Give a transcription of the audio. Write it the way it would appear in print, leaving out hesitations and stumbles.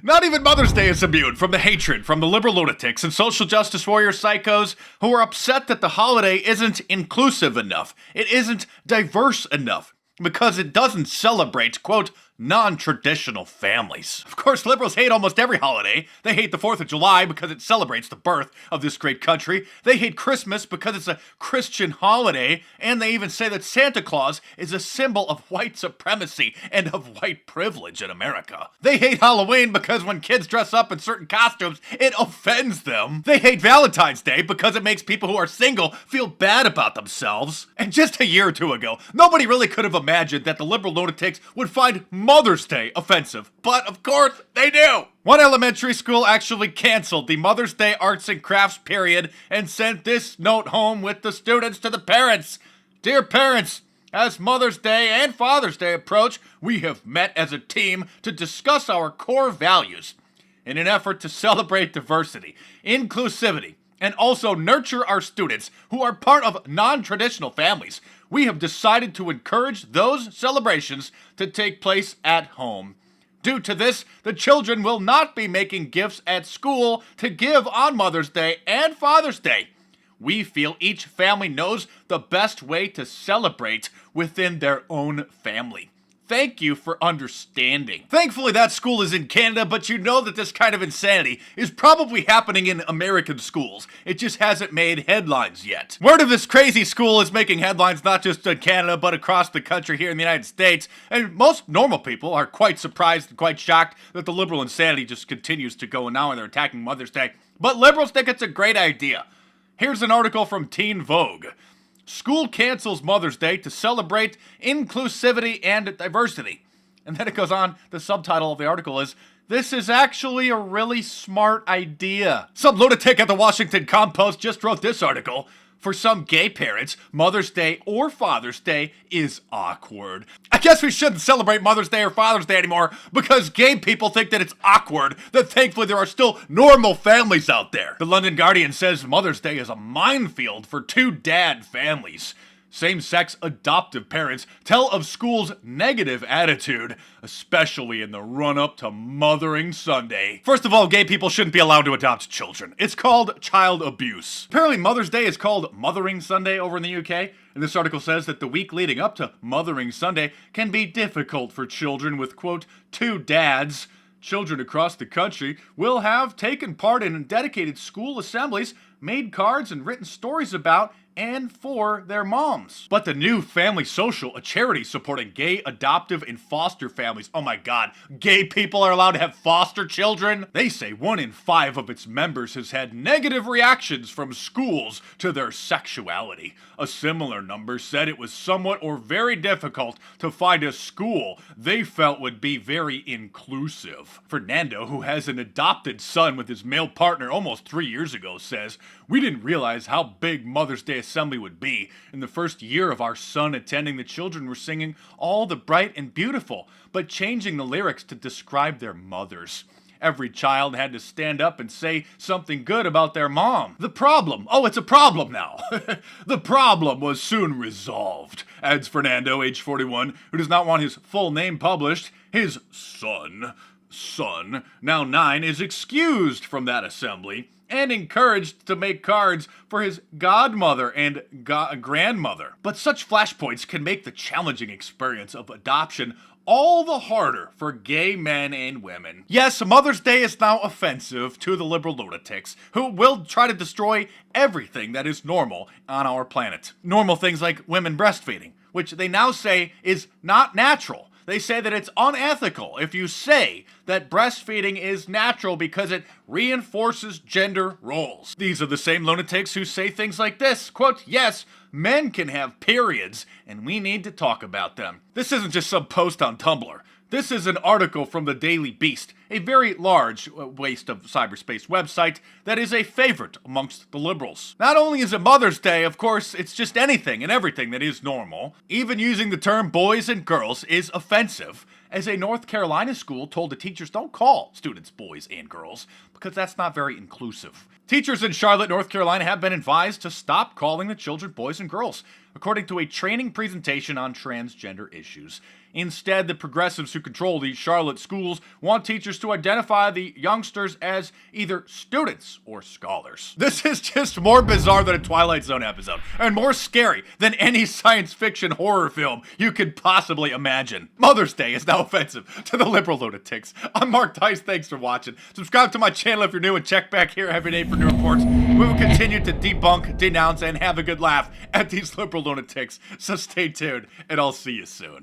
Not even Mother's Day is immune from the hatred from the liberal lunatics and social justice warrior psychos who are upset that the holiday isn't inclusive enough. It isn't diverse enough because it doesn't celebrate, quote, non-traditional families. Of course, liberals hate almost every holiday. They hate the 4th of July because it celebrates the birth of this great country. They hate Christmas because it's a Christian holiday. And they even say that Santa Claus is a symbol of white supremacy and of white privilege in America. They hate Halloween because when kids dress up in certain costumes, it offends them. They hate Valentine's Day because it makes people who are single feel bad about themselves. And just a year or two ago, nobody really could have imagined that the liberal lunatics would find Mother's Day offensive, but of course they do. One elementary school actually canceled the Mother's Day arts and crafts period and sent this note home with the students to the parents. Dear parents, as Mother's Day and Father's Day approach, we have met as a team to discuss our core values in an effort to celebrate diversity, inclusivity, and also nurture our students who are part of non-traditional families. We have decided to encourage those celebrations to take place at home. Due to this, the children will not be making gifts at school to give on Mother's Day and Father's Day. We feel each family knows the best way to celebrate within their own family. Thank you for understanding. Thankfully, that school is in Canada, but you know that this kind of insanity is probably happening in American schools. It just hasn't made headlines yet. Word of this crazy school is making headlines not just in Canada, but across the country here in the United States. And most normal people are quite surprised and quite shocked that the liberal insanity just continues to go, and now they're attacking Mother's Day. But liberals think it's a great idea. Here's an article from Teen Vogue. School cancels Mother's Day to celebrate inclusivity and diversity. And then it goes on, the subtitle of the article is, "This is actually a really smart idea." Some lunatic at the Washington Compost just wrote this article. For some gay parents, Mother's Day or Father's Day is awkward. I guess we shouldn't celebrate Mother's Day or Father's Day anymore because gay people think that it's awkward, that thankfully there are still normal families out there. The London Guardian says Mother's Day is a minefield for two-dad families. Same-sex adoptive parents tell of school's negative attitude, especially in the run-up to Mothering Sunday. First of all, gay people shouldn't be allowed to adopt children. It's called child abuse. Apparently, Mother's Day is called Mothering Sunday over in the UK, and this article says that the week leading up to Mothering Sunday can be difficult for children with, quote, two dads. Children across the country will have taken part in dedicated school assemblies, made cards, and written stories about and for their moms. But the new Family Social, a charity supporting gay, adoptive, and foster families, oh my god, gay people are allowed to have foster children? They say 1 in 5 of its members has had negative reactions from schools to their sexuality. A similar number said it was somewhat or very difficult to find a school they felt would be very inclusive. Fernando, who has an adopted son with his male partner almost 3 years ago, says, "We didn't realize how big Mother's Day assembly would be. In the first year of our son attending, the children were singing All the Bright and Beautiful, but changing the lyrics to describe their mothers. Every child had to stand up and say something good about their mom. The problem, it's a problem now. The problem was soon resolved," adds Fernando, age 41, who does not want his full name published. His son, now 9, is excused from that assembly and encouraged to make cards for his godmother and grandmother. But such flashpoints can make the challenging experience of adoption all the harder for gay men and women. Yes, Mother's Day is now offensive to the liberal lunatics, who will try to destroy everything that is normal on our planet. Normal things like women breastfeeding, which they now say is not natural. They say that it's unethical if you say that breastfeeding is natural because it reinforces gender roles. These are the same lunatics who say things like this, quote, "Yes, men can have periods, and we need to talk about them." This isn't just some post on Tumblr. This is an article from the Daily Beast, a very large waste of cyberspace website that is a favorite amongst the liberals. Not only is it Mother's Day, of course, it's just anything and everything that is normal. Even using the term boys and girls is offensive, as a North Carolina school told the teachers don't call students boys and girls because that's not very inclusive. Teachers in Charlotte, North Carolina have been advised to stop calling the children boys and girls, according to a training presentation on transgender issues. Instead, the progressives who control these Charlotte schools want teachers to identify the youngsters as either students or scholars. This is just more bizarre than a Twilight Zone episode, and more scary than any science fiction horror film you could possibly imagine. Mother's Day is now offensive to the liberal lunatics. I'm Mark Tice, thanks for watching. Subscribe to my channel if you're new and check back here every day for new reports. We will continue to debunk, denounce, and have a good laugh at these liberal lunatics, so stay tuned, and I'll see you soon.